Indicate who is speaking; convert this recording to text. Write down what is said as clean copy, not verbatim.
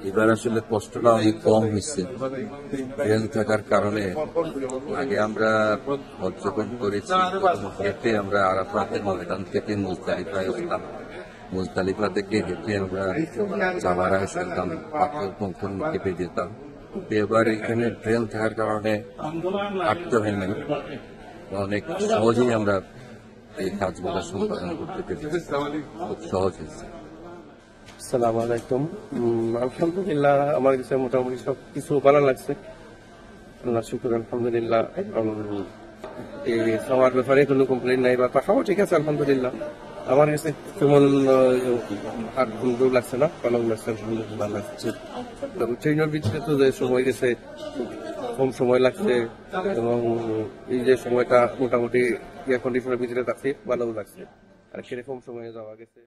Speaker 1: এবার আসলে কষ্টটা অনেক কম হয়েছে ট্রেন থাকার কারণে। আগে আমরা যখন করেছি হেঁটে আমরা আরাফাতের ময়দান থেকে মুজদালিফায় উঠতাম, মুজদালিফা থেকে হেঁটে আমরা যাওয়ার আসতাম, পাথর কঙ্কন কেঁপে যেতাম। এবার এখানে ট্রেন থাকার কারণে হাঁটতে হয় না, অনেক সহজেই আমরা এই কাজগুলো সম্পাদন করতে পেরেছি, খুব সহজ হয়েছে।
Speaker 2: আসসালামু আলাইকুম। আলহামদুলিল্লাহ, আমার কাছে মোটামুটি সবকিছু ভালো লাগছে, আল্লাহ শুকুর আলহামদুলিল্লাহ। এই খাওয়ার ব্যাপারে কোনো কমপ্লেন নাই, বা পাখাও ঠিক আছে আলহামদুলিল্লাহ। আমার কাছে তেমন আর সুন্দর লাগছে না, ভালো লাগছে আলহামদুলিল্লাহ, ভালো লাগছে। ট্রেনের ভিতরে তো যে সময় গেছে কম সময় লাগছে, এবং এই যে সময়টা মোটামুটি এয়ার কন্ডিশনের ভিতরে থাকছে ভালো লাগছে, আর সেরকম সময়ে যাওয়া গেছে।